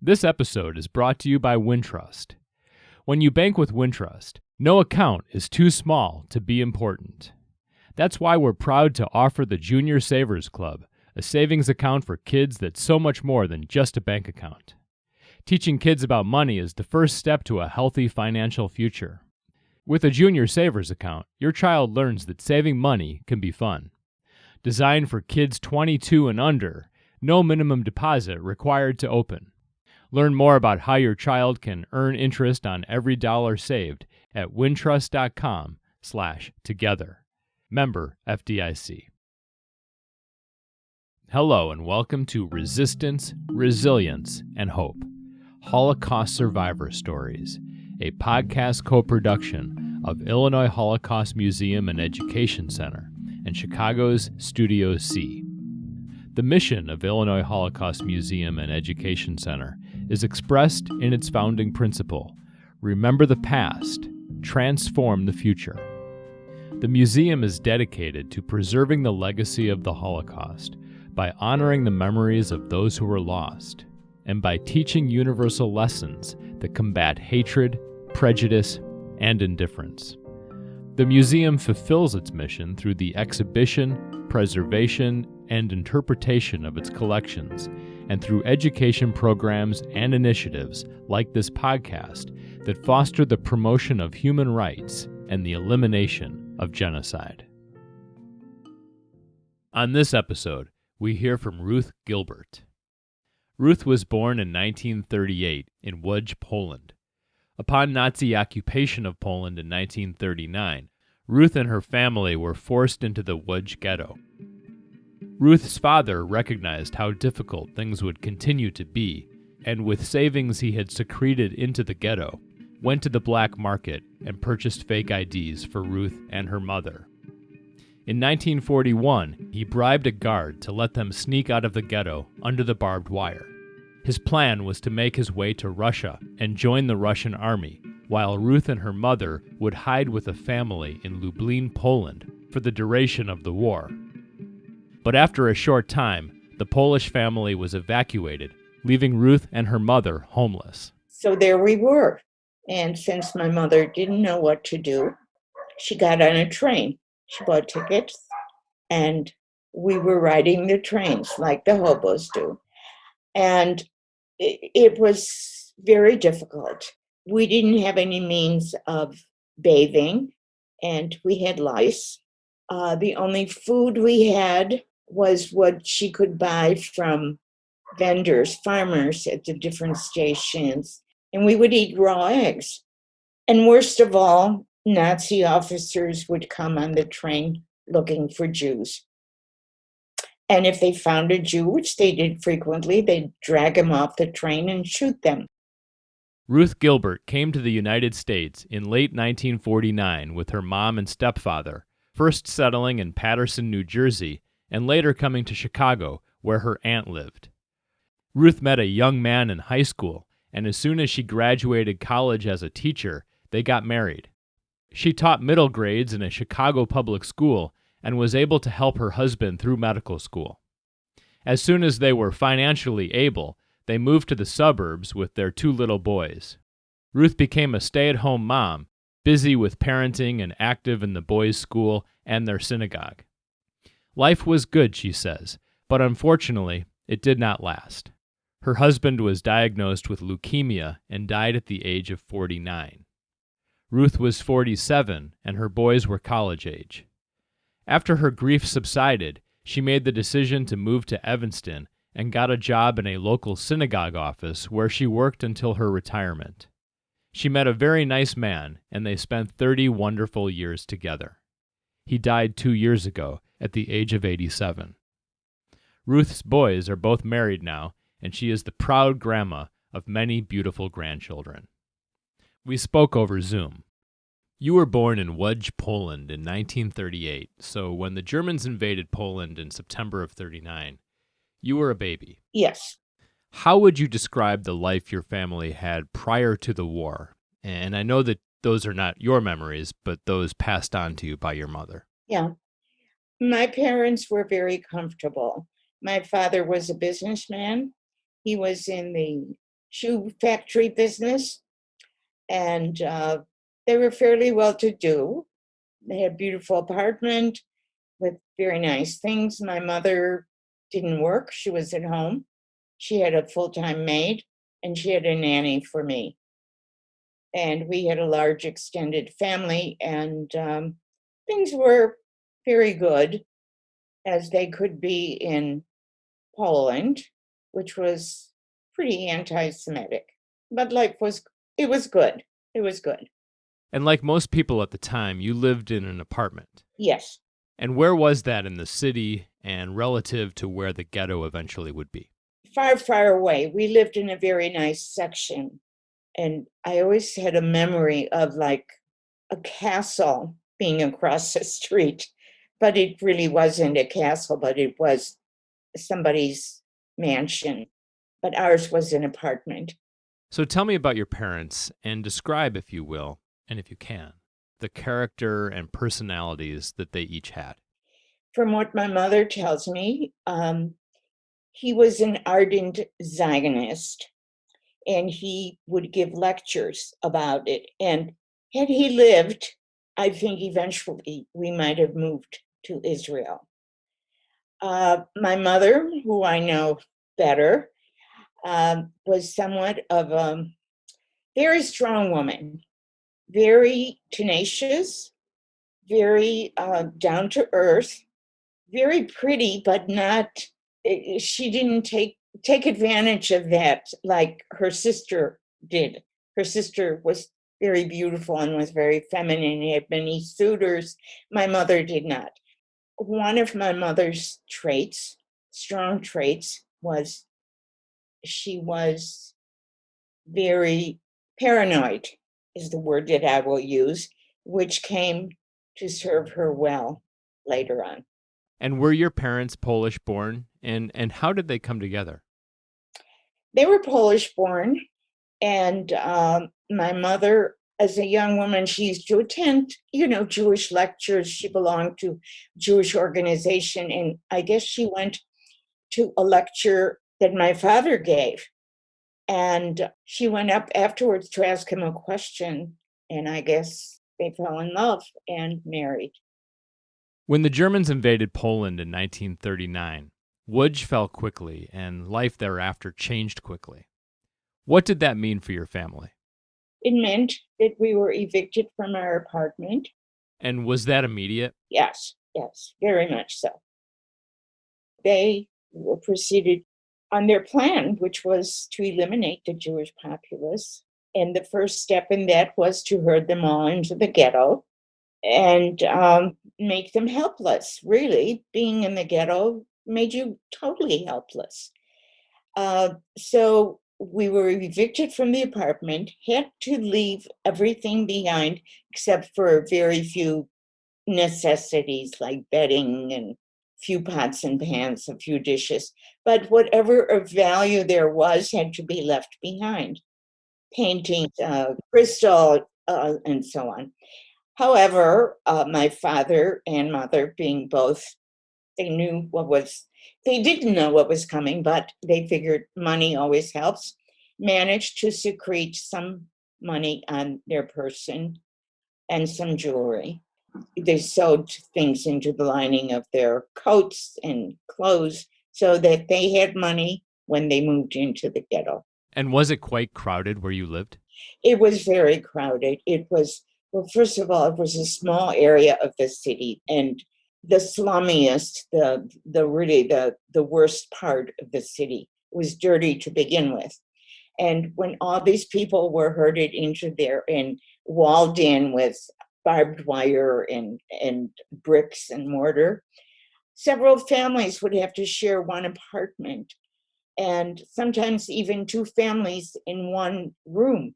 This episode is brought to you by Wintrust. When you bank with Wintrust, no account is too small to be important. That's why we're proud to offer the Junior Savers Club, a savings account for kids that's so much more than just a bank account. Teaching kids about money is the first step to a healthy financial future. With a Junior Savers account, your child learns that saving money can be fun. Designed for kids 22 and under, no minimum deposit required to open. Learn more about how your child can earn interest on every dollar saved at wintrust.com/together. Member FDIC. Hello and welcome to Resistance, Resilience, and Hope, Holocaust Survivor Stories, a podcast co-production of Illinois Holocaust Museum and Education Center and Chicago's Studio C. The mission of Illinois Holocaust Museum and Education Center is expressed in its founding principle: remember the past, transform the future. The museum is dedicated to preserving the legacy of the Holocaust by honoring the memories of those who were lost, and by teaching universal lessons that combat hatred, prejudice, and indifference. The museum fulfills its mission through the exhibition, preservation, and interpretation of its collections, and through education programs and initiatives like this podcast that foster the promotion of human rights and the elimination of genocide. On this episode, we hear from Ruth Gilbert. Ruth was born in 1938 in Łódź, Poland. Upon Nazi occupation of Poland in 1939, Ruth and her family were forced into the Łódź Ghetto. Ruth's father recognized how difficult things would continue to be, and with savings he had secreted into the ghetto, went to the black market and purchased fake IDs for Ruth and her mother. In 1941, he bribed a guard to let them sneak out of the ghetto under the barbed wire. His plan was to make his way to Russia and join the Russian army, while Ruth and her mother would hide with a family in Lublin, Poland, for the duration of the war. But after a short time, the Polish family was evacuated, leaving Ruth and her mother homeless. So there we were. And since my mother didn't know what to do, she got on a train. She bought tickets, and we were riding the trains like the hobos do. And it was very difficult. We didn't have any means of bathing, and we had lice. The only food we had was what she could buy from vendors, farmers at the different stations, and we would eat raw eggs. And worst of all, Nazi officers would come on the train looking for Jews. And if they found a Jew, which they did frequently, they'd drag him off the train and shoot them. Ruth Gilbert came to the United States in late 1949 with her mom and stepfather, first settling in Paterson, New Jersey, and later coming to Chicago, where her aunt lived. Ruth met a young man in high school, and as soon as she graduated college as a teacher, they got married. She taught middle grades in a Chicago public school and was able to help her husband through medical school. As soon as they were financially able, they moved to the suburbs with their 2 little boys. Ruth became a stay-at-home mom, busy with parenting and active in the boys' school and their synagogue. Life was good, she says, but unfortunately, it did not last. Her husband was diagnosed with leukemia and died at the age of 49. Ruth was 47, and her boys were college age. After her grief subsided, she made the decision to move to Evanston and got a job in a local synagogue office where she worked until her retirement. She met a very nice man, and they spent 30 wonderful years together. He died 2 years ago at the age of 87. Ruth's boys are both married now, and she is the proud grandma of many beautiful grandchildren. We spoke over Zoom. You were born in Łódź, Poland in 1938, so when the Germans invaded Poland in September of 39, you were a baby. Yes. How would you describe the life your family had prior to the war? And I know that those are not your memories, but those passed on to you by your mother. Yeah. My parents were very comfortable. My father was a businessman. He was in the shoe factory business, and they were fairly well-to-do. They had a beautiful apartment with very nice things. My mother didn't work. She was at home. She had a full-time maid, and she had a nanny for me. And we had a large extended family, and things were very good, as they could be in Poland, which was pretty anti-Semitic. But it was good. It was good. And like most people at the time, you lived in an apartment. Yes. And where was that in the city and relative to where the ghetto eventually would be? Far, far away. We lived in a very nice section. And I always had a memory of like a castle being across the street. But it really wasn't a castle, but it was somebody's mansion. But ours was an apartment. So tell me about your parents and describe, if you will, and if you can, the character and personalities that they each had. From what my mother tells me, he was an ardent Zionist, and he would give lectures about it. And had he lived, I think eventually we might have moved to Israel. My mother, who I know better, was somewhat of a very strong woman, very tenacious, very down to earth, very pretty, but not, she didn't take advantage of that like her sister did. Her sister was very beautiful and was very feminine, had many suitors. My mother did not. One of my mother's traits, strong traits, was she was very paranoid, is the word that I will use, which came to serve her well later on. And were your parents Polish born? And how did they come together? They were Polish born, and my mother, as a young woman, she used to attend, Jewish lectures. She belonged to Jewish organization, and I guess she went to a lecture that my father gave. And she went up afterwards to ask him a question, and I guess they fell in love and married. When the Germans invaded Poland in 1939, Łódź fell quickly and life thereafter changed quickly. What did that mean for your family? It meant that we were evicted from our apartment. And was that immediate? Yes, very much so. They proceeded on their plan, which was to eliminate the Jewish populace. And the first step in that was to herd them all into the ghetto and make them helpless. Really, being in the ghetto made you totally helpless. So we were evicted from the apartment, had to leave everything behind except for very few necessities like bedding and few pots and pans, a few dishes. But whatever of value there was had to be left behind. Paintings, crystal, and so on. However, my father and mother, being both, they didn't know what was coming, but they figured money always helps, managed to secrete some money on their person and some jewelry. They sewed things into the lining of their coats and clothes so that they had money when they moved into the ghetto. And was it quite crowded where you lived? It was very crowded. Well, first of all, it was a small area of the city, and the slummiest, the worst part of the city was dirty to begin with. And when all these people were herded into there and walled in with barbed wire and bricks and mortar, several families would have to share one apartment, and sometimes even two families in one room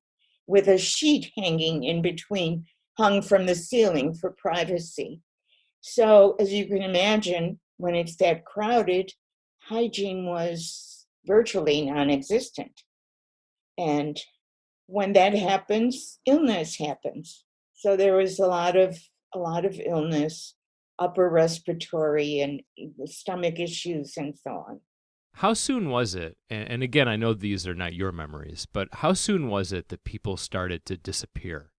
with a sheet hanging in between, hung from the ceiling for privacy. So, as you can imagine, when it's that crowded, hygiene was virtually non-existent. And when that happens, illness happens. So there was a lot of illness, upper respiratory and stomach issues and so on. How soon was it, and again, I know these are not your memories, but how soon was it that people started to disappear?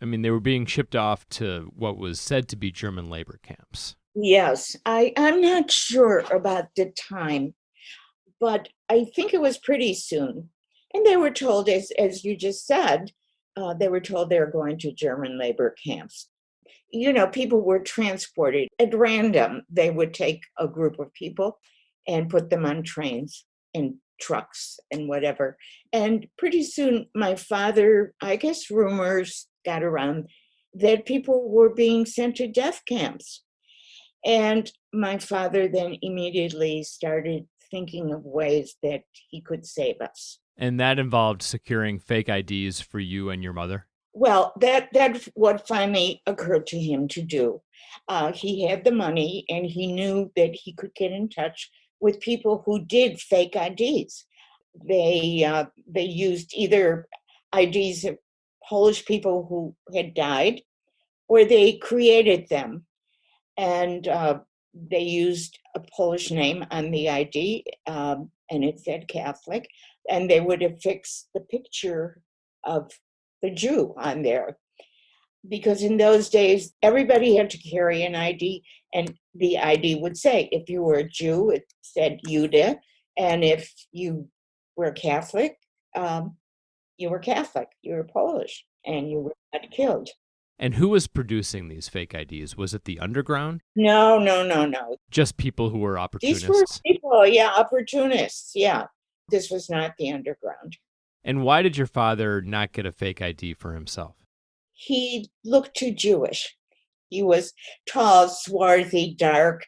I mean, they were being shipped off to what was said to be German labor camps. Yes, I'm not sure about the time, but I think it was pretty soon. And they were told, as you just said, they were told they were going to German labor camps. People were transported at random. They would take a group of people and put them on trains and trucks and whatever. And pretty soon, my father, I guess rumors got around that people were being sent to death camps. And my father then immediately started thinking of ways that he could save us. And that involved securing fake IDs for you and your mother? Well, that's what finally occurred to him to do. He had the money, and he knew that he could get in touch with people who did fake IDs. They used either IDs of Polish people who had died, or they created them, and they used a Polish name on the ID, and it said Catholic, and they would affix the picture of the Jew on there. Because in those days, everybody had to carry an ID, and the ID would say, if you were a Jew, it said Jude, and if you were Catholic, you were Catholic, you were Polish, and you were not killed. And who was producing these fake IDs? Was it the underground? No, no, no, no. Just people who were These were opportunists? people, yeah, opportunists, yeah. This was not the underground. And why did your father not get a fake ID for himself? He looked too Jewish. He was tall, swarthy, dark.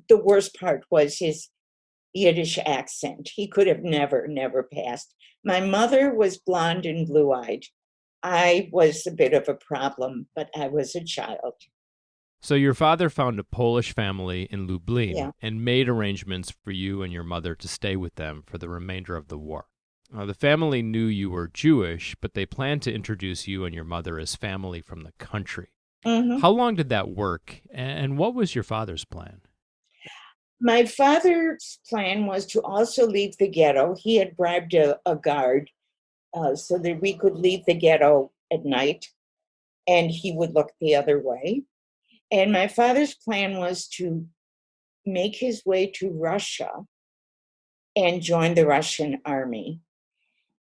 The worst part was his Yiddish accent. He could have never passed. My mother was blonde and blue-eyed. I was a bit of a problem, but I was a child. So your father found a Polish family in Lublin Yeah. and made arrangements for you and your mother to stay with them for the remainder of the war. The family knew you were Jewish, but they planned to introduce you and your mother as family from the country. Mhm. How long did that work, and what was your father's plan? My father's plan was to also leave the ghetto. He had bribed a guard so that we could leave the ghetto at night, and he would look the other way. And my father's plan was to make his way to Russia and join the Russian army.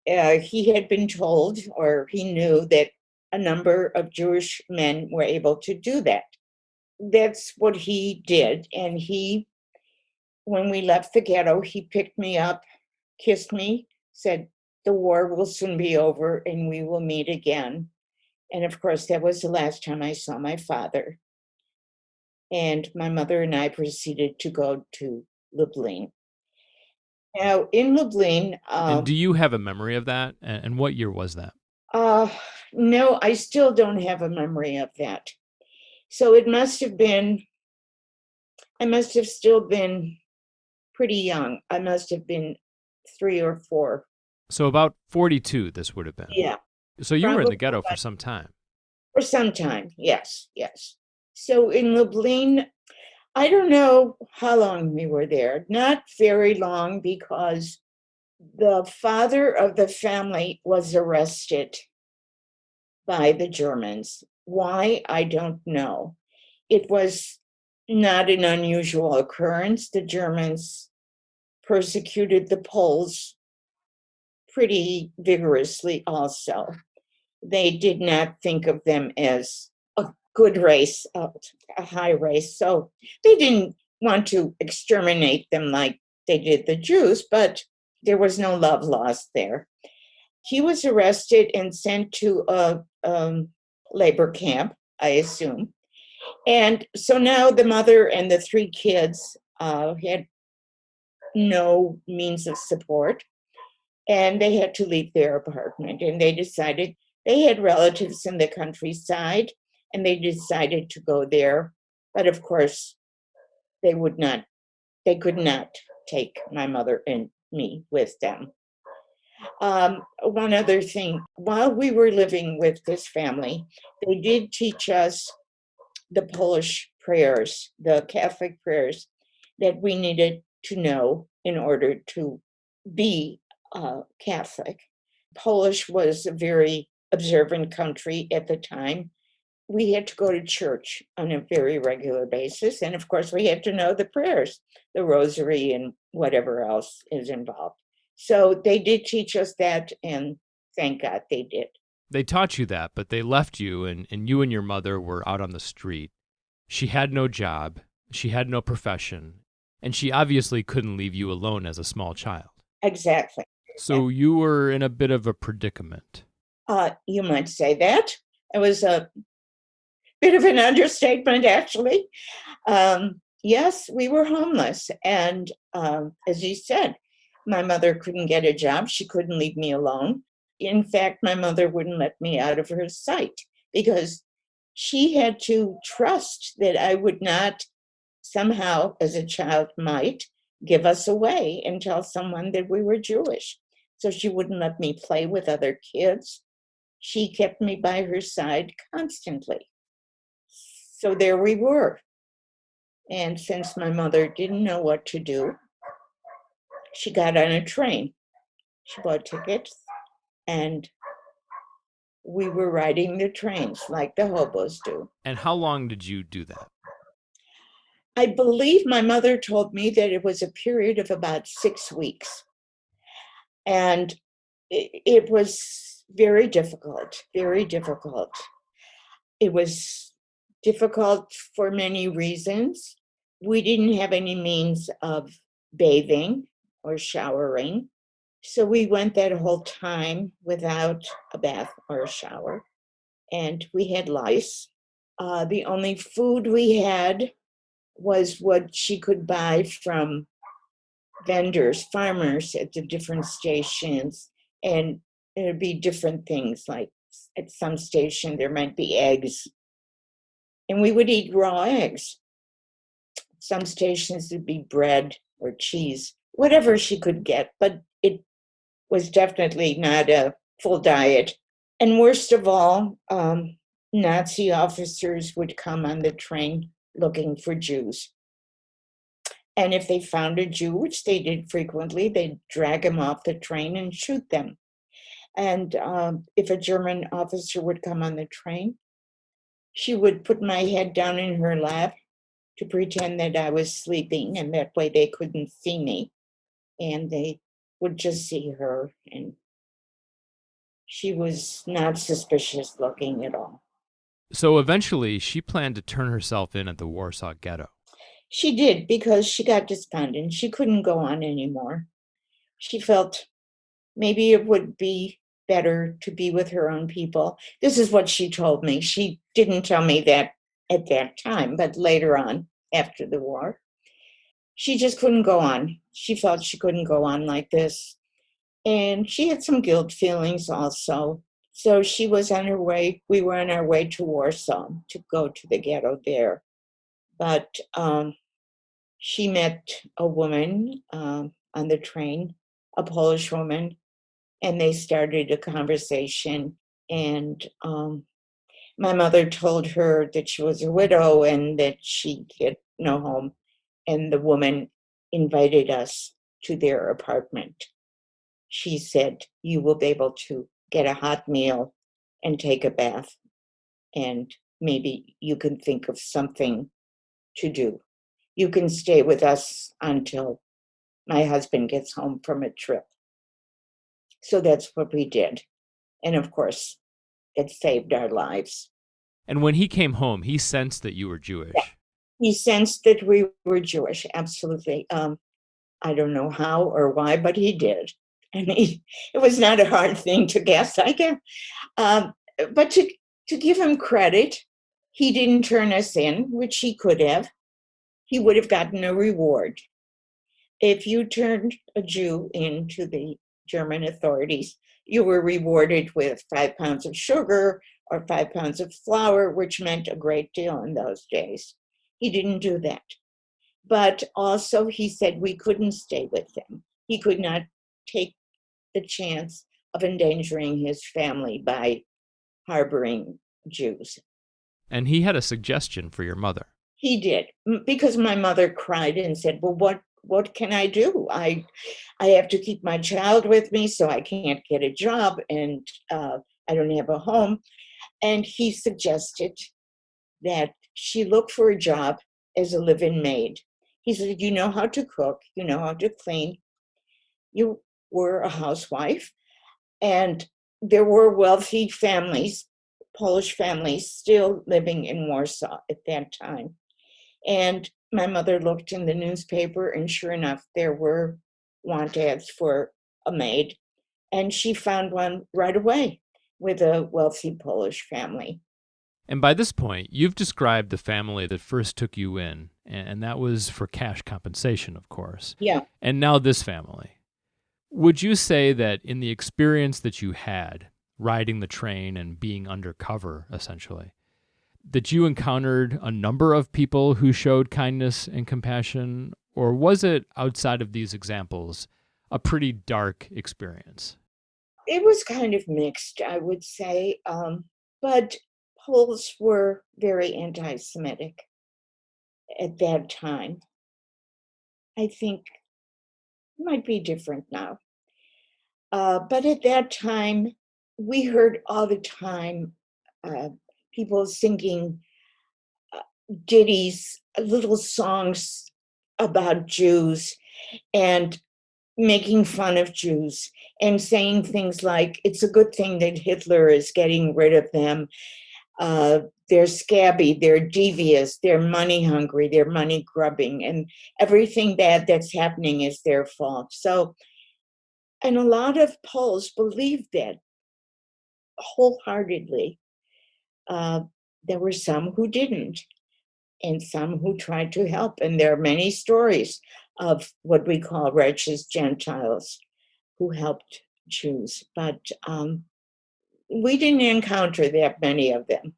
He had been told, or he knew, that a number of Jewish men were able to do that. That's what he did. And when we left the ghetto, he picked me up, kissed me, said, "The war will soon be over and we will meet again." And of course, that was the last time I saw my father. And my mother and I proceeded to go to Lublin. Now, in Lublin, And do you have a memory of that? And what year was that? uh, no, I still don't have a memory of that. So it must have been, I must have still been pretty young. I must have been 3 or 4. So about 42, this would have been. Yeah, So you were in probably the ghetto for some time. for some time. Yes, yes. So in Lublin, I don't know how long we were there. Not very long, because the father of the family was arrested by the Germans. Why? I don't know. It was not an unusual occurrence. The Germans persecuted the Poles pretty vigorously also. They did not think of them as a good race, a high race. So they didn't want to exterminate them like they did the Jews, but there was no love lost there. He was arrested and sent to a labor camp, I assume. And so now the mother and the 3 kids had no means of support, and they had to leave their apartment. And they decided they had relatives in the countryside, and they decided to go there. But of course, they could not take my mother and me with them. One other thing, while we were living with this family, they did teach us the Polish prayers, the Catholic prayers that we needed to know in order to be Catholic. Polish was a very observant country at the time. We had to go to church on a very regular basis. And of course, we had to know the prayers, the rosary, and whatever else is involved. So they did teach us that, and thank God they did. They taught you that, but they left you, and you and your mother were out on the street. She had no job, she had no profession, and she obviously couldn't leave you alone as a small child. Exactly. So you were in a bit of a predicament. You might say that. It was a bit of an understatement, actually. Yes, we were homeless. And as you said, my mother couldn't get a job. She couldn't leave me alone. In fact, my mother wouldn't let me out of her sight because she had to trust that I would not somehow, as a child might, give us away and tell someone that we were Jewish. So she wouldn't let me play with other kids. She kept me by her side constantly. So there we were. And since my mother didn't know what to do, she got on a train. She bought tickets, and we were riding the trains like the hobos do. And how long did you do that? I believe my mother told me that it was a period of about 6 weeks. And it was very difficult, very difficult. It was difficult for many reasons. We didn't have any means of bathing or showering. So we went that whole time without a bath or a shower. And we had lice. The only food we had was what she could buy from vendors, farmers at the different stations. And there'd be different things, like at some station there might be eggs. And we would eat raw eggs. Some stations would be bread or cheese, whatever she could get, but it was definitely not a full diet. And worst of all, Nazi officers would come on the train looking for Jews. And if they found a Jew, which they did frequently, they'd drag him off the train and shoot them. And if a German officer would come on the train, she would put my head down in her lap to pretend that I was sleeping, and that way they couldn't see me. And they would just see her, and she was not suspicious looking at all. So eventually, she planned to turn herself in at the Warsaw Ghetto. She did, because she got despondent. She couldn't go on anymore. She felt maybe it would be better to be with her own people. This is what she told me. She didn't tell me that at that time, but later on, after the war, she just couldn't go on. She felt she couldn't go on like this. And she had some guilt feelings also. So she was on her way. We were on our way to Warsaw to go to the ghetto there. But she met a woman on the train, a Polish woman, and they started a conversation. And my mother told her that she was a widow and that she had no home. And the woman invited us to their apartment. She said, "You will be able to get a hot meal and take a bath, and maybe you can think of something to do. You can stay with us until my husband gets home from a trip." So that's what we did. And of course, it saved our lives. And when he came home, he sensed that you were Jewish. Yeah. He sensed that we were Jewish, absolutely. I don't know how or why, but he did. And it was not a hard thing to guess, I guess. But to give him credit, he didn't turn us in, which he could have. He would have gotten a reward. If you turned a Jew into the German authorities, you were rewarded with 5 pounds of sugar or 5 pounds of flour, which meant a great deal in those days. He didn't do that. But also he said we couldn't stay with him. He could not take the chance of endangering his family by harboring Jews. And he had a suggestion for your mother. He did, because my mother cried and said, "Well, what can I do? I have to keep my child with me, so I can't get a job, and I don't have a home. And he suggested that she look for a job as a live-in maid. He said, you know how to cook, you know how to clean, you were a housewife, and there were wealthy families, Polish families, still living in Warsaw at that time. And my mother looked in the newspaper, and sure enough, there were want ads for a maid. And she found one right away with a wealthy Polish family. And by this point, you've described the family that first took you in, and that was for cash compensation, of course. Yeah. And now this family. Would you say that in the experience that you had, riding the train and being undercover, essentially, that you encountered a number of people who showed kindness and compassion, or was it, outside of these examples, a pretty dark experience? It was kind of mixed, I would say. But Poles were very anti-Semitic at that time. I think it might be different now. But at that time, we heard all the time people singing ditties, little songs about Jews and making fun of Jews and saying things like, it's a good thing that Hitler is getting rid of them. They're scabby, they're devious, they're money hungry, they're money grubbing, and everything bad that's happening is their fault. So, and a lot of Poles believed that wholeheartedly. There were some who didn't, and some who tried to help. And there are many stories of what we call righteous Gentiles who helped Jews, but we didn't encounter that many of them.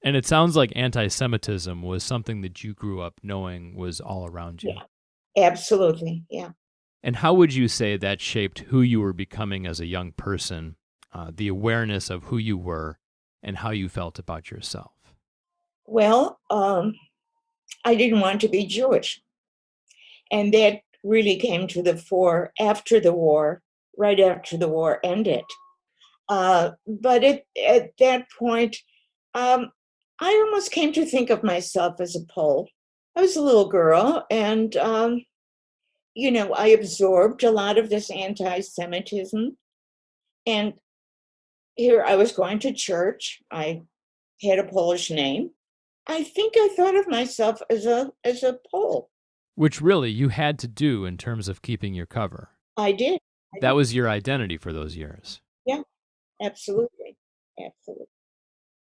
And it sounds like anti-Semitism was something that you grew up knowing was all around you. Yeah, absolutely. Yeah. And how would you say that shaped who you were becoming as a young person, the awareness of who you were and how you felt about yourself? Well, I didn't want to be Jewish. And that really came to the fore after the war, right after the war ended. But at that point, I almost came to think of myself as a Pole. I was a little girl, and I absorbed a lot of this anti-Semitism. And here I was going to church. I had a Polish name. I think I thought of myself as a Pole. Which really you had to do in terms of keeping your cover. I did. That was your identity for those years. Yeah, absolutely. Absolutely.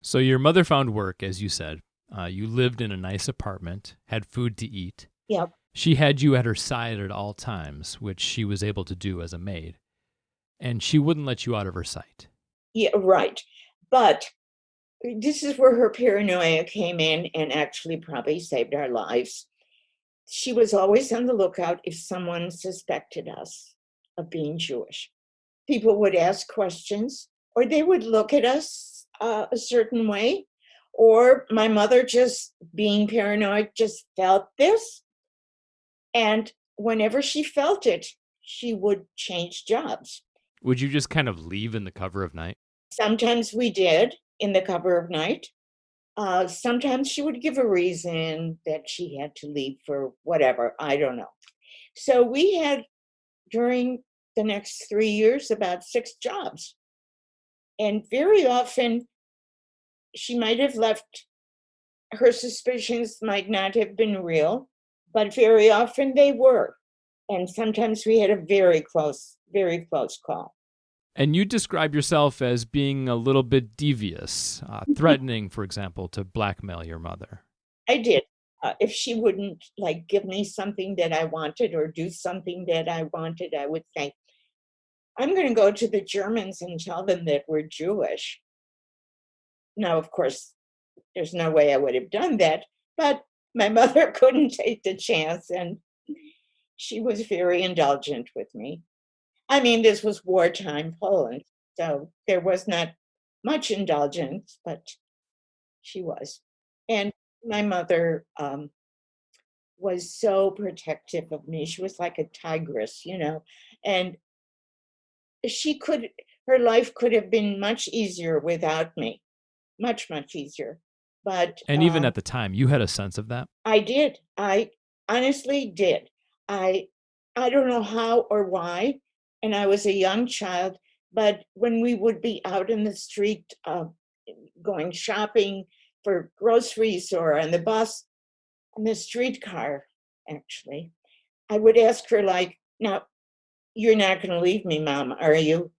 So your mother found work, as you said. You lived in a nice apartment, had food to eat. Yep. She had you at her side at all times, which she was able to do as a maid. And she wouldn't let you out of her sight. Yeah, right. But this is where her paranoia came in and actually probably saved our lives. She was always on the lookout if someone suspected us of being Jewish. People would ask questions, or they would look at us a certain way, or my mother, just being paranoid, just felt this. And whenever she felt it, she would change jobs. Would you just kind of leave in the cover of night? Sometimes we did in the cover of night. Sometimes she would give a reason that she had to leave for whatever, I don't know. So we had, during the next 3 years, about 6 jobs. And very often she might have left, her suspicions might not have been real, but very often they were. And sometimes we had a very close call. And you describe yourself as being a little bit devious, threatening, for example, to blackmail your mother. I did. If she wouldn't give me something that I wanted or do something that I wanted, I would say, I'm going to go to the Germans and tell them that we're Jewish. Now, of course, there's no way I would have done that, but my mother couldn't take the chance, and she was very indulgent with me. I mean, this was wartime Poland, so there was not much indulgence, but she was. And my mother was so protective of me. She was like a tigress, and her life could have been much easier without me, much, much easier. But And even at the time, you had a sense of that? I did. I honestly did. I I don't know how or why, and I was a young child, but when we would be out in the street going shopping for groceries or on the bus, on the streetcar, actually, I would ask her, like, now, you're not going to leave me, Mom, are you?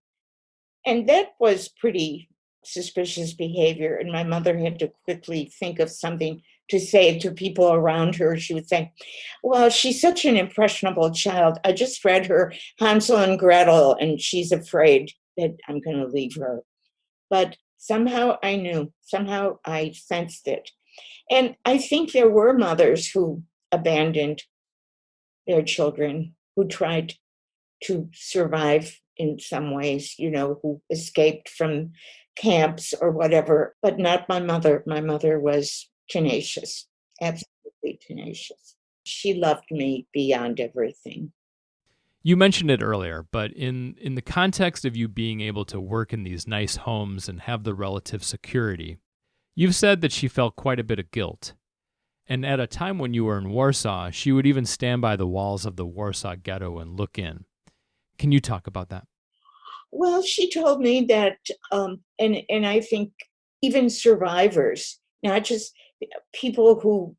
And that was pretty suspicious behavior. And my mother had to quickly think of something to say to people around her. She would say, well, she's such an impressionable child. I just read her Hansel and Gretel, and she's afraid that I'm going to leave her. But somehow I knew, somehow I sensed it. And I think there were mothers who abandoned their children, who tried to survive in some ways, who escaped from camps or whatever, but not my mother. My mother was tenacious, absolutely tenacious. She loved me beyond everything. You mentioned it earlier, but in the context of you being able to work in these nice homes and have the relative security, you've said that she felt quite a bit of guilt. And at a time when you were in Warsaw, she would even stand by the walls of the Warsaw Ghetto and look in. Can you talk about that? Well, she told me that, and I think even survivors, not just people who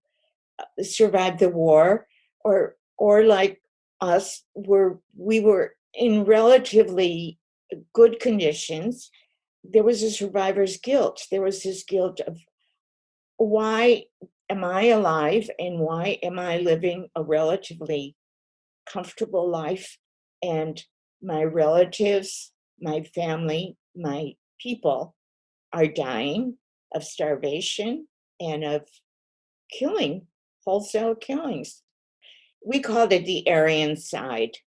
survived the war, or like us, we were in relatively good conditions. There was a survivor's guilt. There was this guilt of, why am I alive and why am I living a relatively comfortable life, and my relatives, my family, my people are dying of starvation and of killing, wholesale killings. We called it the Aryan side.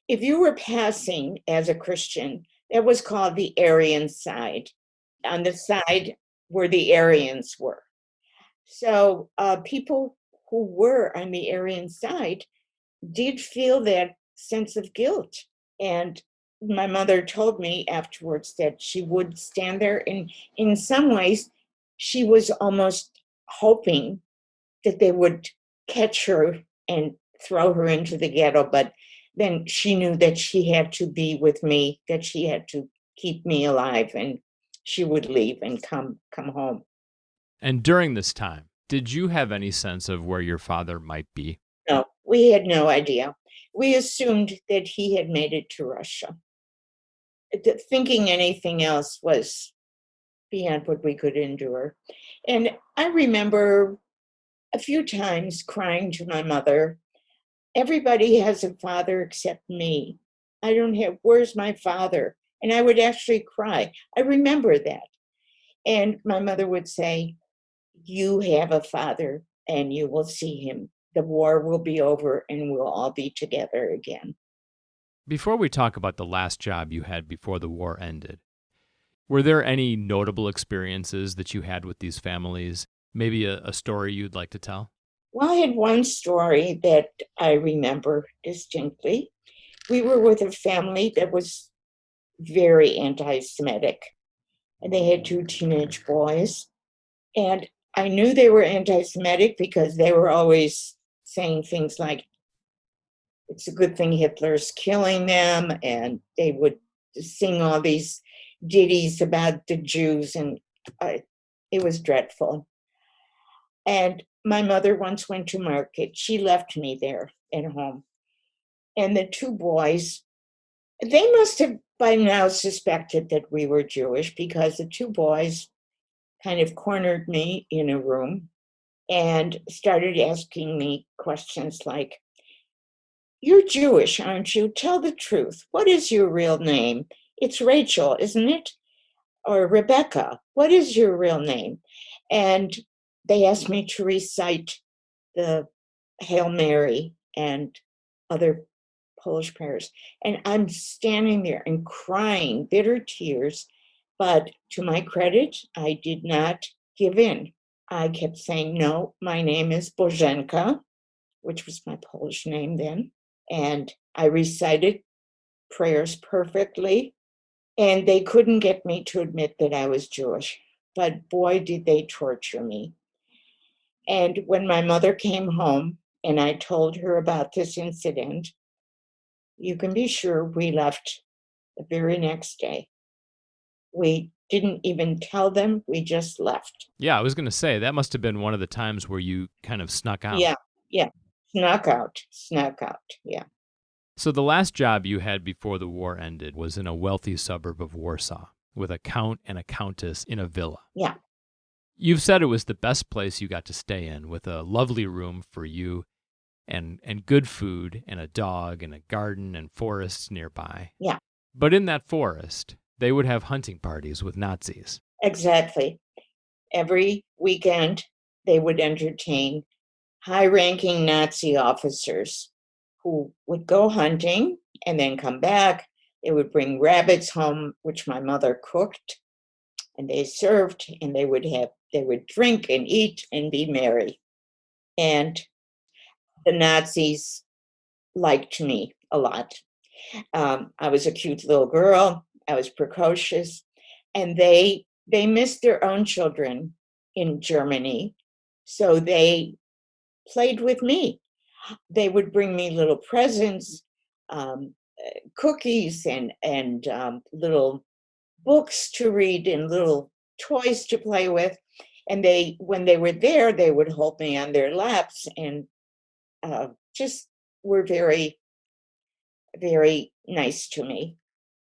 If you were passing as a Christian, that was called the Aryan side, on the side where the Aryans were. So people who were on the Aryan side did feel that sense of guilt. And my mother told me afterwards that she would stand there, and in some ways, she was almost hoping that they would catch her and throw her into the ghetto. But then she knew that she had to be with me, that she had to keep me alive, and she would leave and come home. And during this time, did you have any sense of where your father might be? No, we had no idea. We assumed that he had made it to Russia. Thinking anything else was beyond what we could endure. And I remember a few times crying to my mother, everybody has a father except me. I don't have, where's my father? And I would actually cry. I remember that. And my mother would say, you have a father and you will see him. The war will be over and we'll all be together again. Before we talk about the last job you had before the war ended, were there any notable experiences that you had with these families? Maybe a story you'd like to tell? Well, I had one story that I remember distinctly. We were with a family that was very anti Semitic, and they had two teenage boys. And I knew they were anti Semitic because they were always saying things like, it's a good thing Hitler's killing them. And they would sing all these ditties about the Jews, and it was dreadful. And my mother once went to market. She left me there at home. And the two boys, they must have by now suspected that we were Jewish, because the two boys kind of cornered me in a room and started asking me questions like, you're Jewish, aren't you? Tell the truth. What is your real name? It's Rachel, isn't it? Or Rebecca. What is your real name? And they asked me to recite the Hail Mary and other Polish prayers. And I'm standing there and crying bitter tears. But to my credit, I did not give in. I kept saying, no, my name is Boženka. which was my Polish name then. And I recited prayers perfectly. And they couldn't get me to admit that I was Jewish. But boy, did they torture me. And when my mother came home and I told her about this incident, you can be sure we left the very next day. We didn't even tell them, we just left. Yeah, I was going to say, that must have been one of the times where you kind of snuck out. Yeah. Snuck out, yeah. So the last job you had before the war ended was in a wealthy suburb of Warsaw with a count and a countess in a villa. Yeah. You've said it was the best place you got to stay in, with a lovely room for you and good food and a dog and a garden and forests nearby. Yeah. But in that forest, they would have hunting parties with Nazis. Exactly. Every weekend, they would entertain high-ranking Nazi officers who would go hunting and then come back. They would bring rabbits home, which my mother cooked, and they served, and they would drink and eat and be merry. And the Nazis liked me a lot. I was a cute little girl. I was precocious, and they missed their own children in Germany, so they played with me. They would bring me little presents, cookies, and little books to read and little toys to play with. And when they were there, they would hold me on their laps and just were very, very nice to me.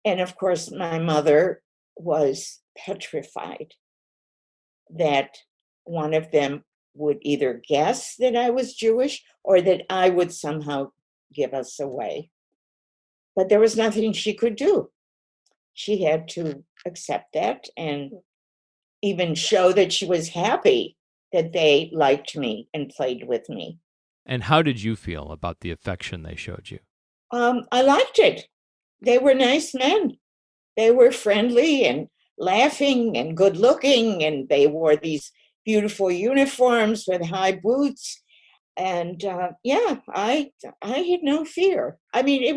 And of course, my mother was petrified that one of them would either guess that I was Jewish or that I would somehow give us away. But there was nothing she could do. She had to accept that and even show that she was happy that they liked me and played with me. And how did you feel about the affection they showed you? I liked it. They were nice men. They were friendly and laughing and good looking, and they wore these beautiful uniforms with high boots. And I had no fear. I mean,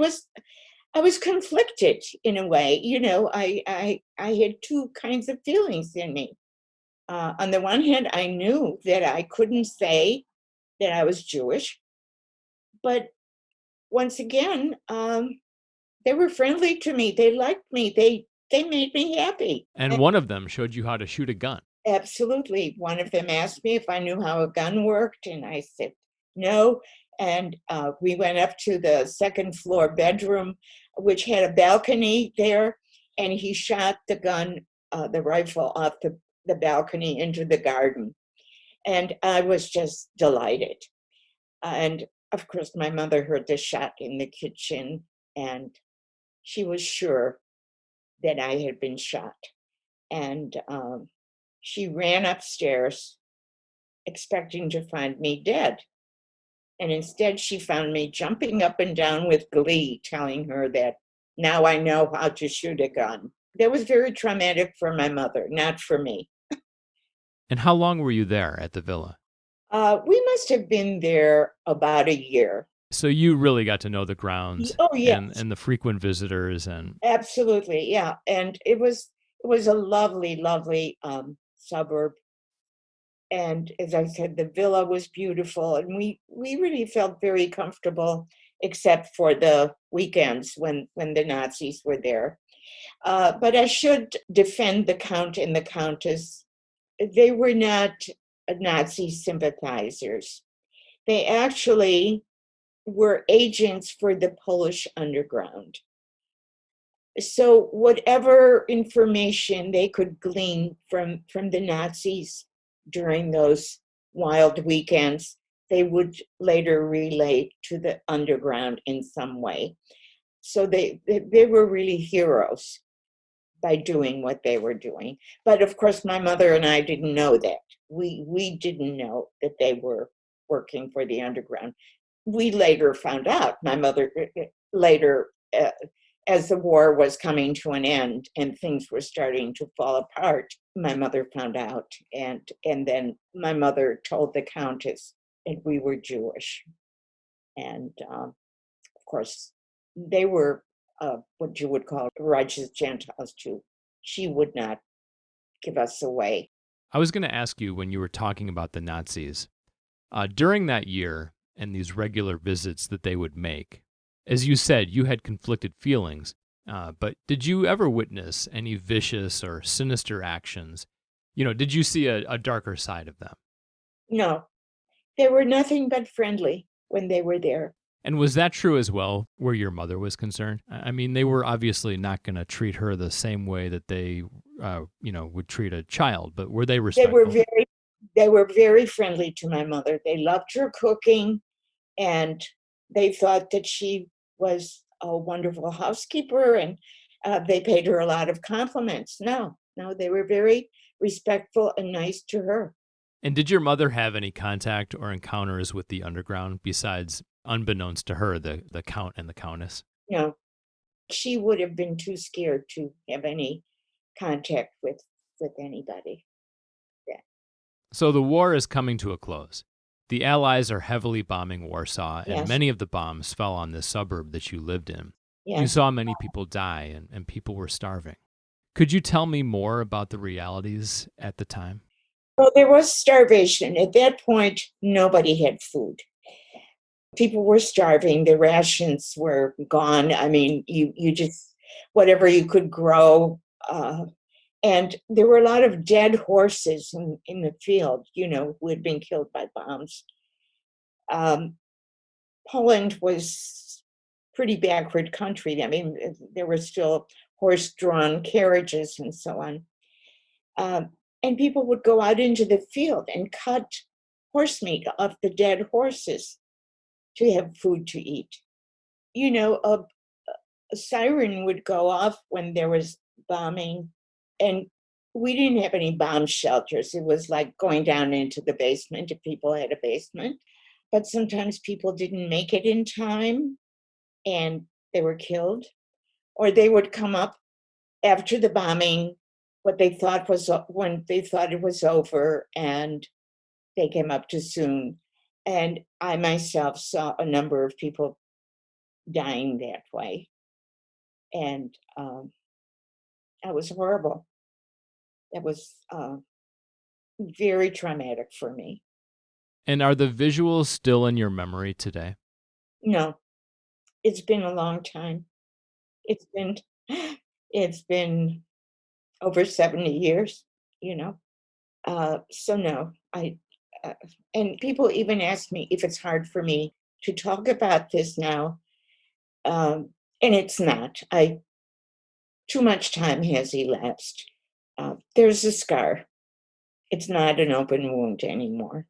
I was conflicted in a way. I had two kinds of feelings in me. On the one hand, I knew that I couldn't say that I was Jewish, but once again, they were friendly to me. They liked me. They made me happy. And one of them showed you how to shoot a gun. Absolutely. One of them asked me if I knew how a gun worked, and I said no. And we went up to the second floor bedroom, which had a balcony there, and he shot the gun, the rifle, off the balcony into the garden. And I was just delighted. And of course, my mother heard the shot in the kitchen, and she was sure that I had been shot. And she ran upstairs expecting to find me dead. And instead, she found me jumping up and down with glee, telling her that now I know how to shoot a gun. That was very traumatic for my mother, not for me. And how long were you there at the villa? We must have been there about a year. So you really got to know the grounds and the frequent visitors and absolutely, yeah. And it was a lovely, lovely suburb. And as I said, the villa was beautiful, and we really felt very comfortable, except for the weekends when the Nazis were there. But I should defend the Count and the Countess. They were not Nazi sympathizers. They actually were agents for the Polish underground. So whatever information they could glean from the Nazis during those wild weekends, they would later relay to the underground in some way. So they were really heroes by doing what they were doing. But of course, my mother and I didn't know that. We didn't know that they were working for the underground. We later found out. My mother later, as the war was coming to an end and things were starting to fall apart, my mother found out. And then my mother told the Countess that we were Jewish. And of course, they were what you would call righteous Gentiles too. She would not give us away. I was going to ask you when you were talking about the Nazis, during that year and these regular visits that they would make, as you said, you had conflicted feelings, but did you ever witness any vicious or sinister actions? Did you see a darker side of them? No, they were nothing but friendly when they were there. And was that true as well where your mother was concerned? I mean, they were obviously not going to treat her the same way that they, would treat a child, but were they respectful? They were very friendly to my mother. They loved her cooking, and they thought that she was a wonderful housekeeper, and they paid her a lot of compliments. No, they were very respectful and nice to her. And did your mother have any contact or encounters with the underground besides, unbeknownst to her, the Count and the Countess? No, she would have been too scared to have any contact with anybody. Yeah. So the war is coming to a close. The Allies are heavily bombing Warsaw, and Yes. many of the bombs fell on this suburb that you lived in. Yes. You saw many people die, and people were starving. Could you tell me more about the realities at the time? Well, there was starvation. At that point, nobody had food. People were starving. The rations were gone. I mean, you just, whatever you could grow. And there were a lot of dead horses in the field, who had been killed by bombs. Poland was pretty backward country. I mean, there were still horse-drawn carriages and so on. And people would go out into the field and cut horse meat off the dead horses to have food to eat. A siren would go off when there was bombing, and we didn't have any bomb shelters. It was like going down into the basement if people had a basement. But sometimes people didn't make it in time and they were killed, or they would come up after the bombing when they thought it was over, and they came up too soon. And I myself saw a number of people dying that way. And that was horrible. That was very traumatic for me. And are the visuals still in your memory today? No, it's been a long time. It's been over 70 years, So no, and people even ask me if it's hard for me to talk about this now. And it's not. Too much time has elapsed. There's a scar. It's not an open wound anymore.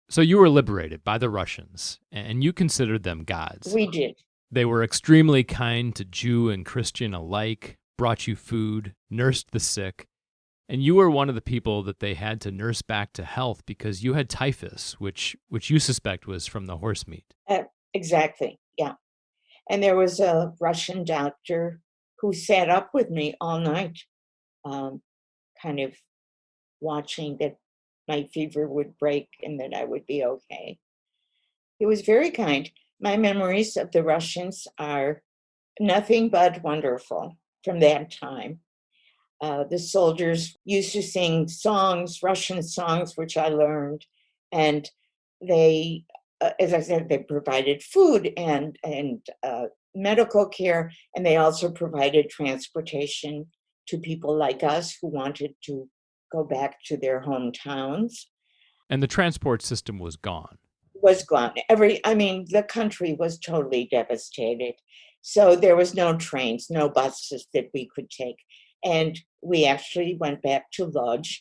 So you were liberated by the Russians, and you considered them gods. We did. They were extremely kind to Jew and Christian alike, brought you food, nursed the sick, and you were one of the people that they had to nurse back to health because you had typhus, which you suspect was from the horse meat. Exactly, yeah. And there was a Russian doctor who sat up with me all night, kind of watching that my fever would break and that I would be okay. He was very kind. My memories of the Russians are nothing but wonderful from that time. The soldiers used to sing songs, Russian songs, which I learned. And they, as I said, they provided food and medical care, and they also provided transportation to people like us who wanted to go back to their hometowns. And the transport system was gone. Was gone. The country was totally devastated. So there was no trains, no buses that we could take. And we actually went back to Łódź.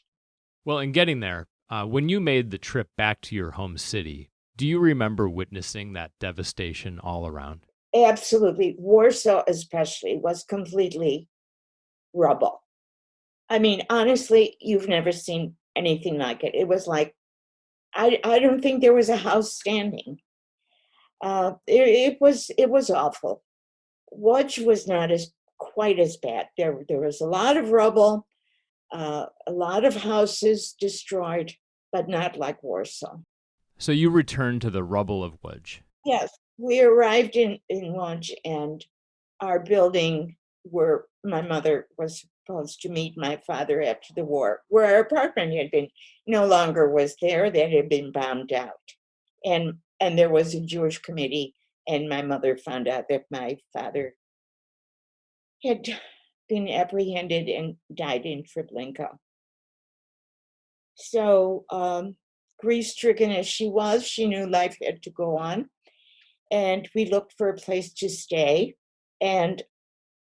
Well, in getting there, when you made the trip back to your home city, do you remember witnessing that devastation all around? Absolutely. Warsaw especially was completely rubble. I mean, honestly, you've never seen anything like it. It was like, I don't think there was a house standing. It was awful. Łódź was not quite as bad. There was a lot of rubble, a lot of houses destroyed, but not like Warsaw. So you returned to the rubble of Łódź. Yes, we arrived in Łódź, and our building where my mother was supposed to meet my father after the war, where our apartment had been, no longer was there, that had been bombed out. And there was a Jewish committee, and my mother found out that my father had been apprehended and died in Treblinka. So, grief-stricken as she was, she knew life had to go on, and we looked for a place to stay, and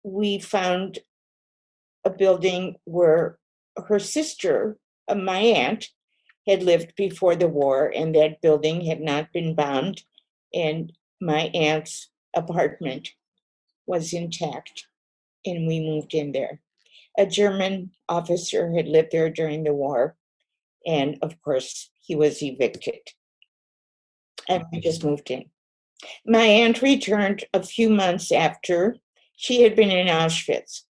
we found a building where her sister, my aunt, had lived before the war, and that building had not been bombed, and my aunt's apartment was intact, and we moved in there. A German officer had lived there during the war, and of course, he was evicted, and we just moved in. My aunt returned a few months after. She had been in Auschwitz,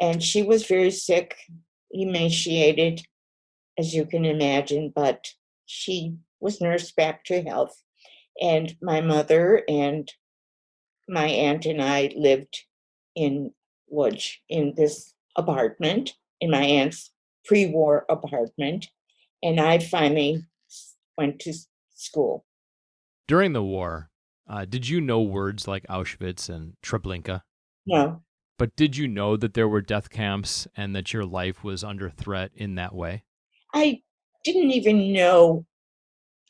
and she was very sick, emaciated, as you can imagine, but she was nursed back to health. And my mother and my aunt and I lived in Łódź in this apartment, in my aunt's pre-war apartment. And I finally went to school. During the war, did you know words like Auschwitz and Treblinka? No, But did you know that there were death camps and that your life was under threat in that way? I didn't even know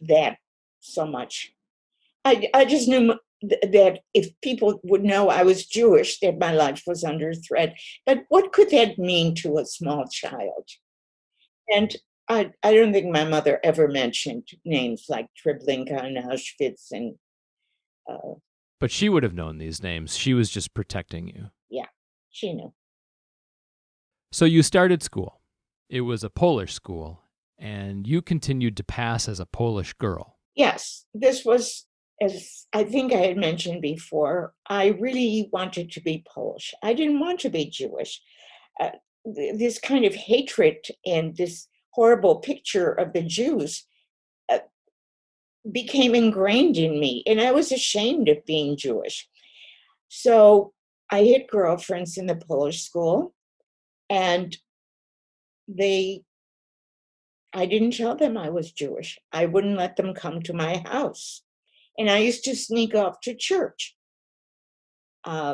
that so much. I just knew that if people would know I was Jewish, that my life was under threat. But what could that mean to a small child? And I don't think my mother ever mentioned names like Treblinka and Auschwitz. And But she would have known these names. She was just protecting you. yeah, she knew. So you started school. It was a Polish school, and you continued to pass as a Polish girl. Yes, this was, as I think I had mentioned before, I really wanted to be Polish. I didn't want to be Jewish. This kind of hatred and this horrible picture of the Jews became ingrained in me, and I was ashamed of being Jewish. So I had girlfriends in the Polish school, and I didn't tell them I was Jewish. I wouldn't let them come to my house. And I used to sneak off to church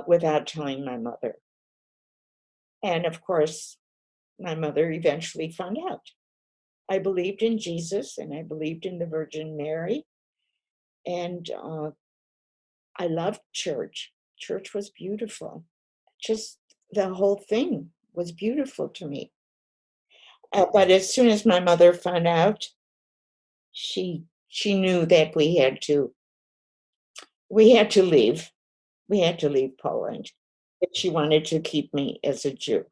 without telling my mother. And of course, my mother eventually found out. I believed in Jesus, and I believed in the Virgin Mary. And I loved church. Church was beautiful. Just the whole thing was beautiful to me. But as soon as my mother found out, she knew that we had to leave. We had to leave Poland if she wanted to keep me as a Jew.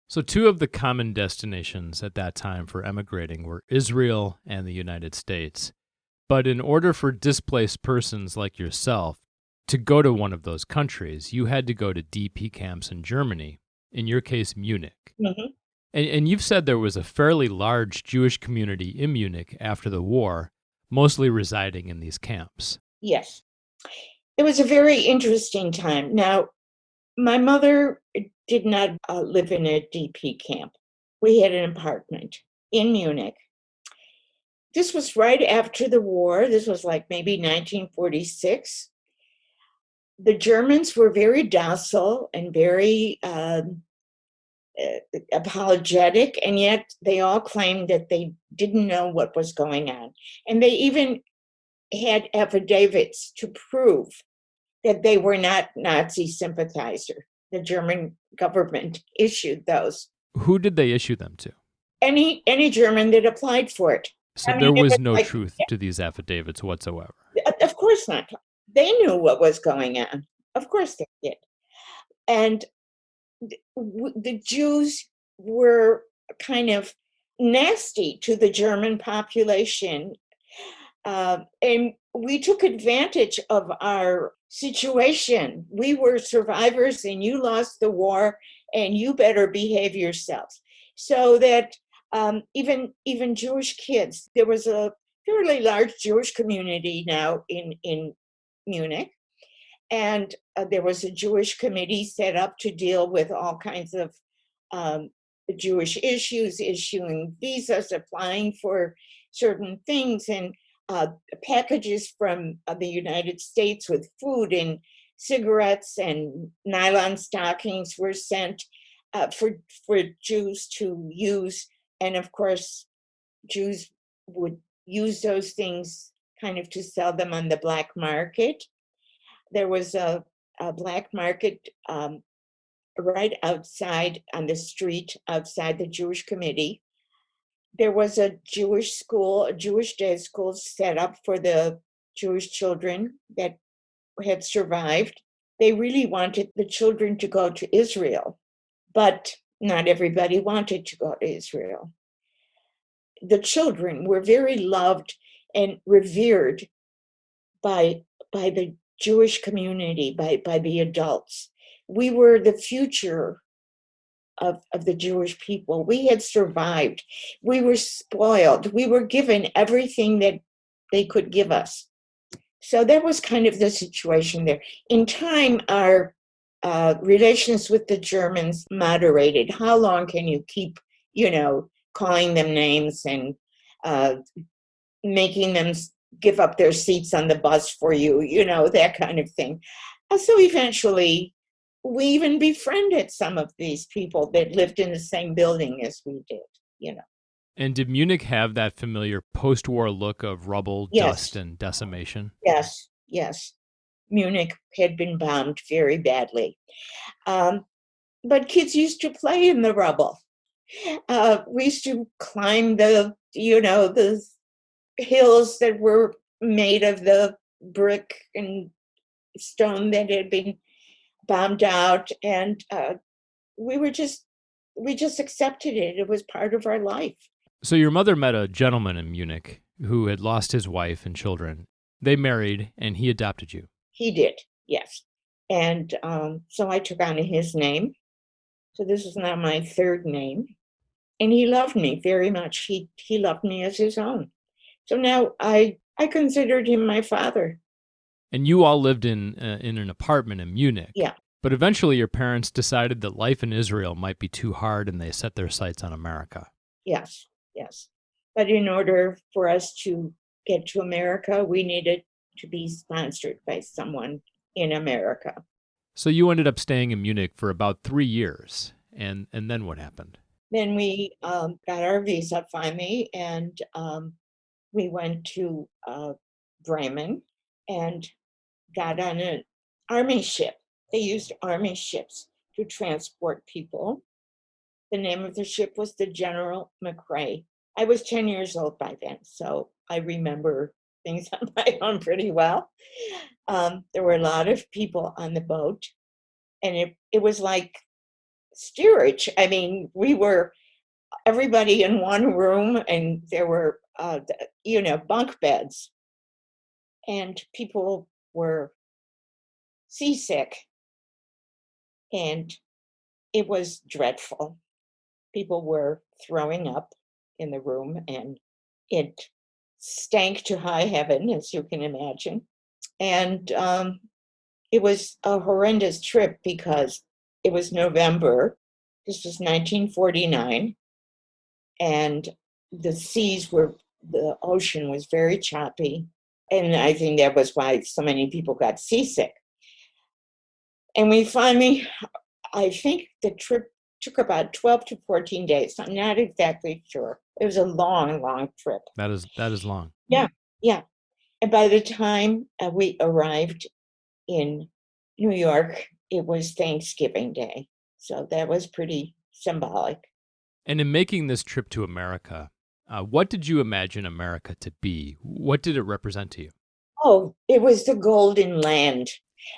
So two of the common destinations at that time for emigrating were Israel and the United States. But in order for displaced persons like yourself to go to one of those countries, you had to go to DP camps in Germany, in your case, Munich. Mhm. And you've said there was a fairly large Jewish community in Munich after the war, mostly residing in these camps. Yes. It was a very interesting time. Now, my mother did not live in a DP camp. We had an apartment in Munich. This was right after the war. This was like maybe 1946. The Germans were very docile and very apologetic, and yet they all claimed that they didn't know what was going on. And they even had affidavits to prove that they were not Nazi sympathizer. The German government issued those. Who did they issue them to? Any German that applied for it. So I mean, there it was no like, truth to these affidavits whatsoever. of course not. They knew what was going on. Of course they did. And the Jews were kind of nasty to the German population. And we took advantage of our situation. We were survivors, and you lost the war, and you better behave yourselves. So that even Jewish kids, there was a fairly large Jewish community now in Munich. And there was a Jewish committee set up to deal with all kinds of Jewish issues, issuing visas, applying for certain things, and packages from the United States with food and cigarettes and nylon stockings were sent for Jews to use. And of course, Jews would use those things kind of to sell them on the black market. There was a black market right outside on the street outside the Jewish committee. There was a Jewish school, a Jewish day school set up for the Jewish children that had survived. They really wanted the children to go to Israel, but not everybody wanted to go to Israel. The children were very loved and revered by the Jewish community, by the adults. We were the future of the Jewish people. We had survived. We were spoiled. We were given everything that they could give us. So that was kind of the situation there. In time, our relations with the Germans moderated. How long can you keep, calling them names and making them give up their seats on the bus for you, that kind of thing. So eventually, we even befriended some of these people that lived in the same building as we did. And did Munich have that familiar post-war look of rubble, Yes. dust, and decimation? Yes. Munich had been bombed very badly. But kids used to play in the rubble. We used to climb the hills that were made of the brick and stone that had been bombed out, and we just accepted it. It was part of our life. So your mother met a gentleman in Munich who had lost his wife and children. They married, and he adopted you. He did, yes. And so I took on his name. So this is now my third name. And he loved me very much. He loved me as his own. So now I considered him my father. And you all lived in an apartment in Munich. Yeah. But eventually your parents decided that life in Israel might be too hard, and they set their sights on America. Yes. But in order for us to get to America, we needed to be sponsored by someone in America. So you ended up staying in Munich for about 3 years. And then what happened? Then we got our visa finally, and we went to Bremen and got on an army ship. They used army ships to transport people. The name of the ship was the General McRae. I was 10 years old by then, so I remember things on my own pretty well. There were a lot of people on the boat, and it was like steerage. I mean, we were everybody in one room, and there were bunk beds, and people were seasick, and it was dreadful. People were throwing up in the room, and it stank to high heaven, as you can imagine. And it was a horrendous trip because it was November. This was 1949. And the ocean was very choppy. And I think that was why so many people got seasick. And we finally, I think the trip took about 12 to 14 days. I'm not exactly sure. It was a long, long trip. That is long. Yeah. And by the time we arrived in New York, it was Thanksgiving Day. So that was pretty symbolic. And in making this trip to America, what did you imagine America to be? What did it represent to you? Oh, it was the golden land.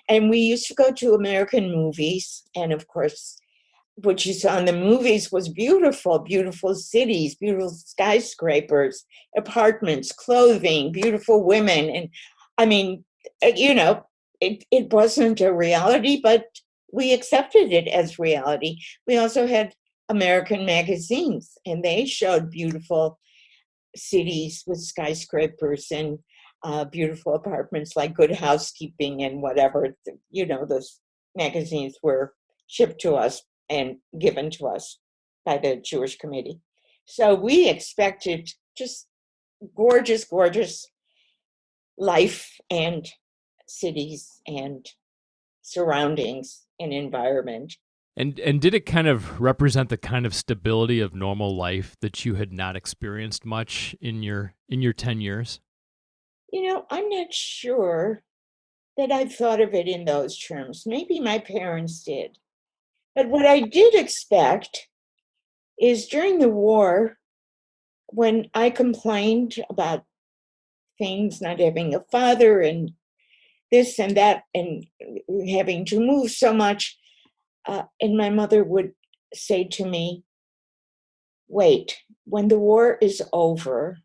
And we used to go to American movies. And of course, what you saw in the movies was beautiful, beautiful cities, beautiful skyscrapers, apartments, clothing, beautiful women. And I mean, it wasn't a reality, but we accepted it as reality. We also had American magazines, and they showed beautiful cities with skyscrapers and beautiful apartments like Good Housekeeping and whatever. Those magazines were shipped to us and given to us by the Jewish Committee. So we expected just gorgeous, gorgeous life and cities and surroundings and environment. And did it kind of represent the kind of stability of normal life that you had not experienced much in your 10 years? I'm not sure that I thought of it in those terms. Maybe my parents did. But what I did expect is during the war, when I complained about things, not having a father and this and that, and having to move so much, and my mother would say to me, wait, when the war is over,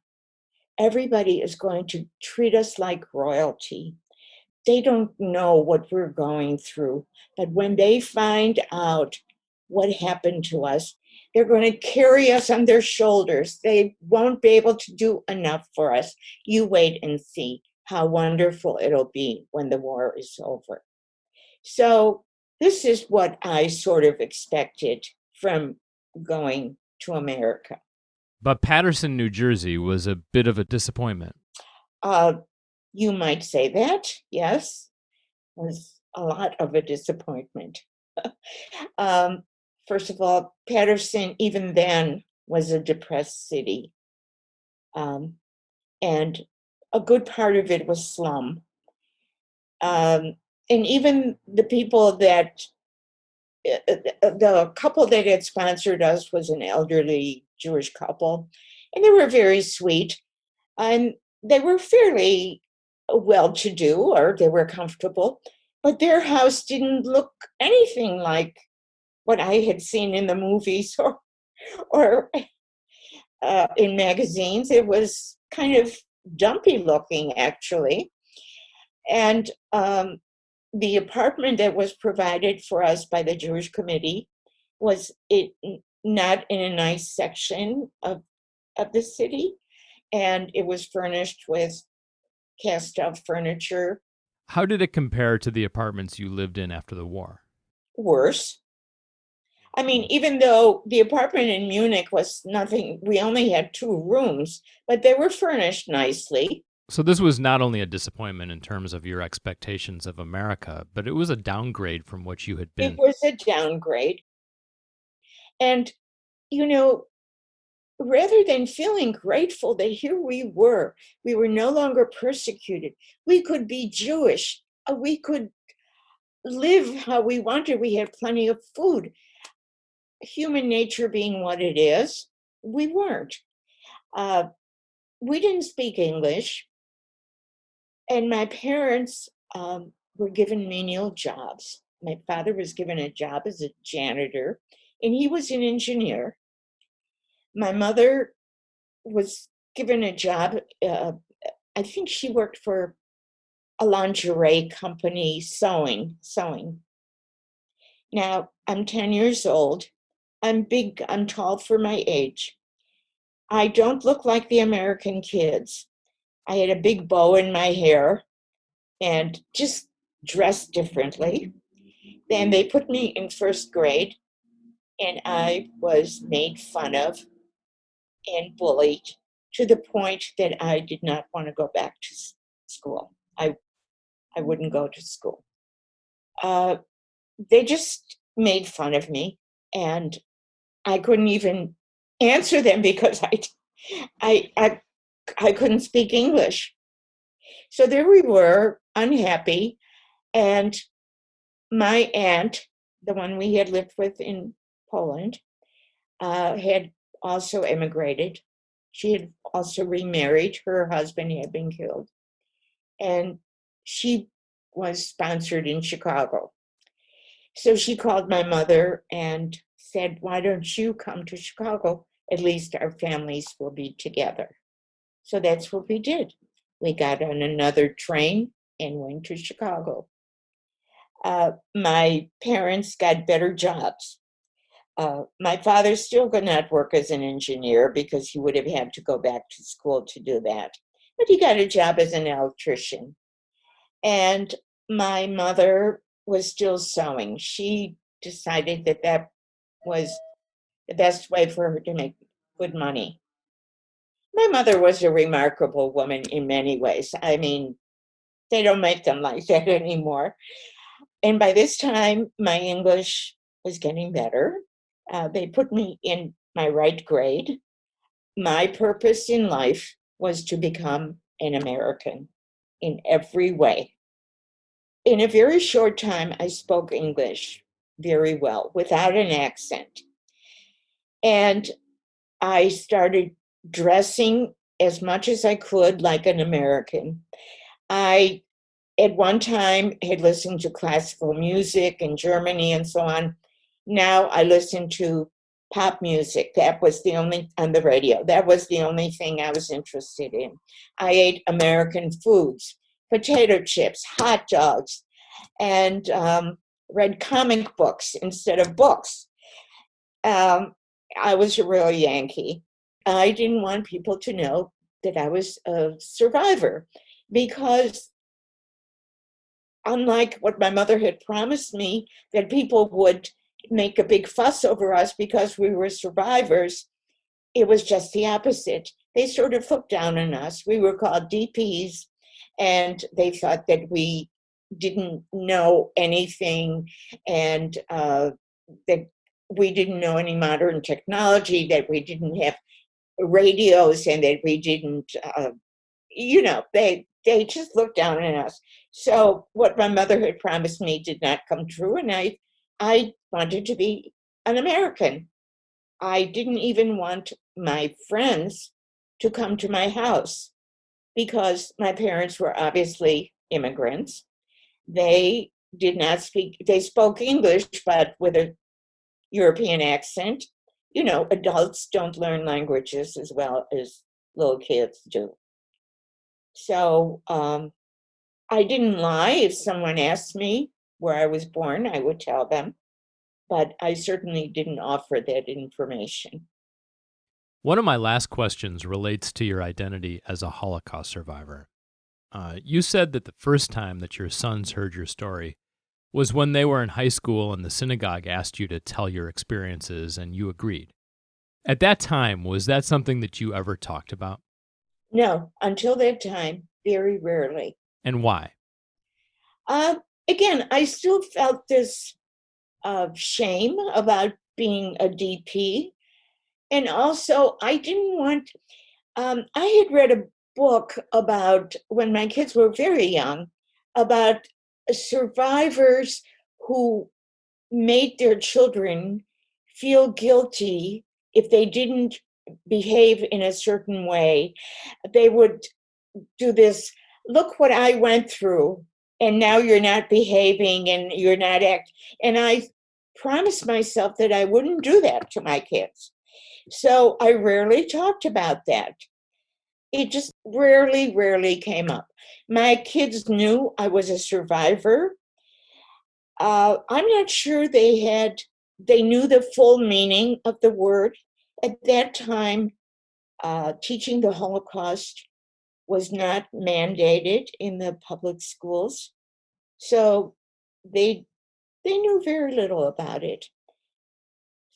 everybody is going to treat us like royalty. They don't know what we're going through, but when they find out what happened to us, they're going to carry us on their shoulders. They won't be able to do enough for us. You wait and see how wonderful it'll be when the war is over. So this is what I sort of expected from going to America. But Paterson, New Jersey was a bit of a disappointment. You might say that, yes. It was a lot of a disappointment. First of all, Paterson, even then, was a depressed city. And a good part of it was slum. And even the people that, the couple that had sponsored us was an elderly Jewish couple, and they were very sweet. And they were fairly well-to-do, or they were comfortable, but their house didn't look anything like what I had seen in the movies or in magazines. It was kind of dumpy looking, actually. And the apartment that was provided for us by the Jewish Committee was not in a nice section of the city, and it was furnished with cast-off furniture. How did it compare to the apartments you lived in after the war? Worse. I mean, even though the apartment in Munich was nothing, we only had 2 rooms, but they were furnished nicely. So this was not only a disappointment in terms of your expectations of America, but it was a downgrade from what you had been. It was a downgrade. And, rather than feeling grateful that here we were no longer persecuted, we could be Jewish, we could live how we wanted, we had plenty of food. Human nature being what it is, we weren't. We didn't speak English, and my parents were given menial jobs. My father was given a job as a janitor, and he was an engineer. My mother was given a job, I think she worked for a lingerie company, sewing. Now, I'm 10 years old. I'm big, I'm tall for my age. I don't look like the American kids. I had a big bow in my hair and just dressed differently. Then they put me in first grade, and I was made fun of and bullied to the point that I did not want to go back to school. I wouldn't go to school. They just made fun of me, and I couldn't even answer them because I couldn't speak English. So there we were, unhappy, and my aunt, the one we had lived with in Poland, had also emigrated. She had also remarried. Her husband had been killed. And she was sponsored in Chicago. So she called my mother and said, why don't you come to Chicago? At least our families will be together. So that's what we did. We got on another train and went to Chicago. My parents got better jobs. My father still could not work as an engineer because he would have had to go back to school to do that. But he got a job as an electrician. And my mother was still sewing. She decided that that was the best way for her to make good money. My mother was a remarkable woman in many ways. I mean, they don't make them like that anymore. And by this time, my English was getting better. They put me in my right grade. My purpose in life was to become an American in every way. In a very short time, I spoke English very well without an accent. And I started dressing as much as I could like an American. I, at one time, had listened to classical music in Germany and so on. Now I listen to pop music. That was the only, on the radio, that was the only thing I was interested in. I ate American foods, potato chips, hot dogs, and read comic books instead of books. I was a real Yankee. I didn't want people to know that I was a survivor because, unlike what my mother had promised me, that people would make a big fuss over us because we were survivors, it was just the opposite. They sort of looked down on us. We were called DPs, and they thought that we didn't know anything and that we didn't know any modern technology, that we didn't have radios, and that we didn't, they just looked down on us. So what my mother had promised me did not come true, and I wanted to be an American. I didn't even want my friends to come to my house because my parents were obviously immigrants. They did not speak, they spoke English, but with a European accent. Adults don't learn languages as well as little kids do. So I didn't lie. If someone asked me where I was born, I would tell them, but I certainly didn't offer that information. One of my last questions relates to your identity as a Holocaust survivor. You said that the first time that your sons heard your story was when they were in high school and the synagogue asked you to tell your experiences and you agreed. At that time, was that something that you ever talked about? No, until that time, very rarely. And why? Uh, Again, I still felt this shame about being a DP. And also, I didn't want, I had read a book about when my kids were very young about survivors who made their children feel guilty if they didn't behave in a certain way. They would do this, look what I went through, and now you're not behaving and you're not acting. And I promised myself that I wouldn't do that to my kids. So I rarely talked about that. It just rarely came up. My kids knew I was a survivor. I'm not sure they knew the full meaning of the word. At that time, teaching the Holocaust was not mandated in the public schools. So they knew very little about it.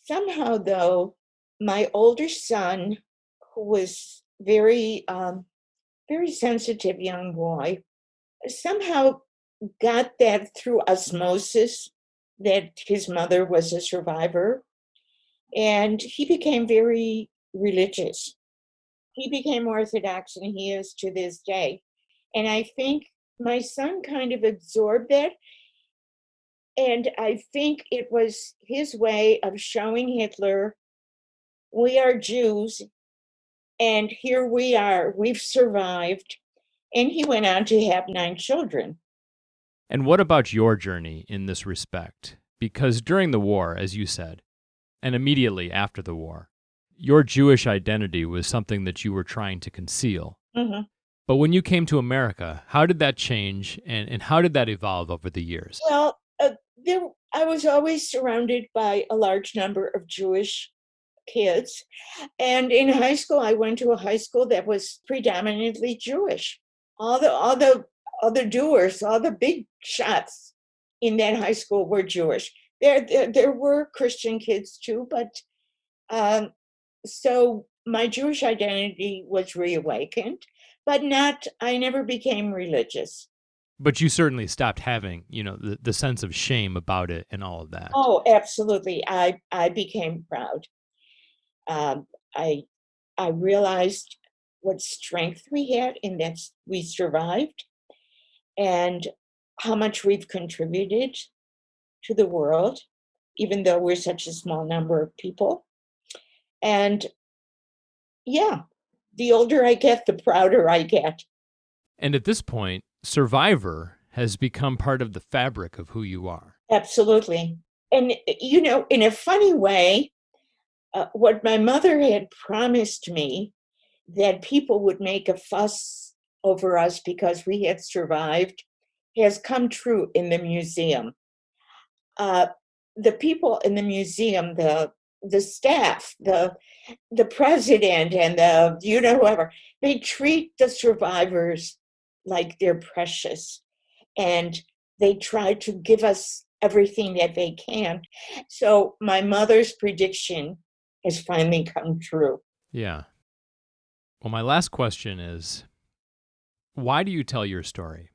Somehow, though, my older son, who was very sensitive young boy, somehow got that through osmosis that his mother was a survivor, and he became very religious. He became Orthodox, and he is to this day. And I think my son kind of absorbed that. And I think it was his way of showing Hitler, we are Jews, and here we are, we've survived. And he went on to have 9 children. And what about your journey in this respect? Because during the war, as you said, and immediately after the war, your Jewish identity was something that you were trying to conceal. Mm-hmm. But when you came to America, how did that change and how did that evolve over the years? Well, I was always surrounded by a large number of Jewish kids. And in high school, I went to a high school that was predominantly Jewish. All the doers, all the big shots in that high school were Jewish. There were Christian kids too, but so my Jewish identity was reawakened, but I never became religious. But you certainly stopped having, the sense of shame about it and all of that. Oh, absolutely. I became proud. I realized what strength we had in that we survived and how much we've contributed to the world, even though we're such a small number of people. And yeah, the older I get, the prouder I get. And at this point, survivor has become part of the fabric of who you are. Absolutely. And, in a funny way, what my mother had promised me, that people would make a fuss over us because we had survived, has come true in the museum. The people in the museum, the staff, the president, and whoever, they treat the survivors like they're precious, and they try to give us everything that they can. So my mother's prediction has finally come true. Yeah. Well, my last question is, why do you tell your story?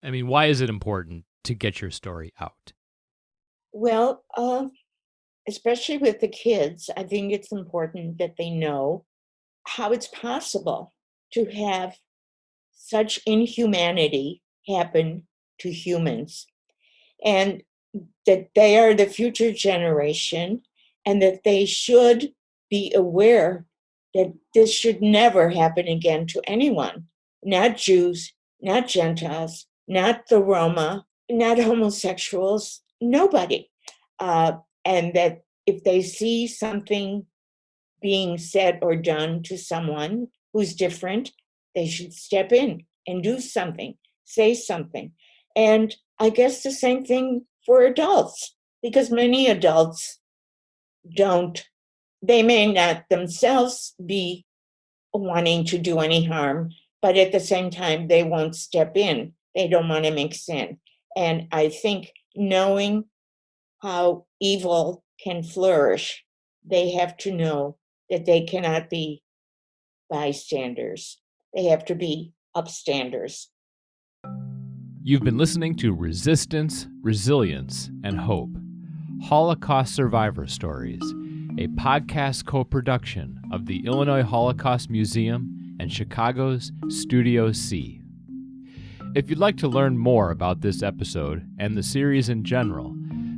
I mean, why is it important to get your story out? Well, especially with the kids, I think it's important that they know how it's possible to have such inhumanity happen to humans, and that they are the future generation, and that they should be aware that this should never happen again to anyone, not Jews, not Gentiles, not the Roma, not homosexuals, nobody. And that if they see something being said or done to someone who's different, they should step in and do something, say something. And I guess the same thing for adults, because many adults they may not themselves be wanting to do any harm, but at the same time, they won't step in. They don't want to mix in. And I think knowing how evil can flourish, they have to know that they cannot be bystanders. They have to be upstanders. You've been listening to Resistance, Resilience, and Hope, Holocaust Survivor Stories, a podcast co-production of the Illinois Holocaust Museum and Chicago's Studio C. If you'd like to learn more about this episode and the series in general,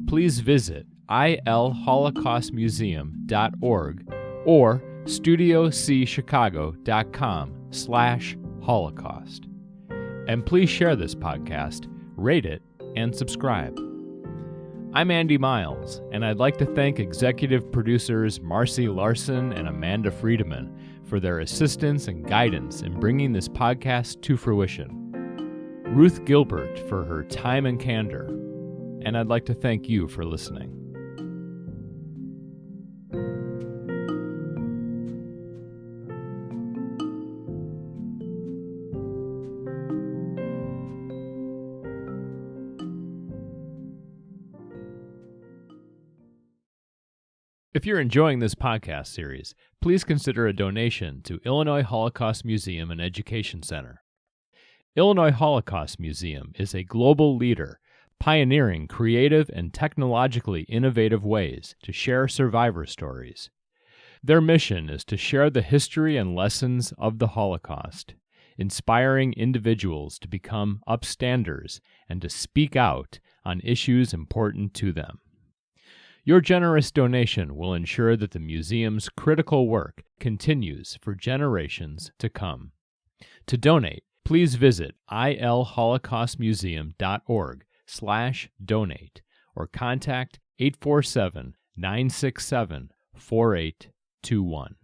please visit ilholocaustmuseum.org or studiocchicago.com/Holocaust. And please share this podcast, rate it, and subscribe. I'm Andy Miles, and I'd like to thank executive producers Marcy Larson and Amanda Friedemann for their assistance and guidance in bringing this podcast to fruition. Ruth Gilbert for her time and candor, and I'd like to thank you for listening. If you're enjoying this podcast series, please consider a donation to Illinois Holocaust Museum and Education Center. Illinois Holocaust Museum is a global leader, pioneering creative and technologically innovative ways to share survivor stories. Their mission is to share the history and lessons of the Holocaust, inspiring individuals to become upstanders and to speak out on issues important to them. Your generous donation will ensure that the museum's critical work continues for generations to come. To donate, please visit ilholocaustmuseum.org/donate or contact 847-967-4821.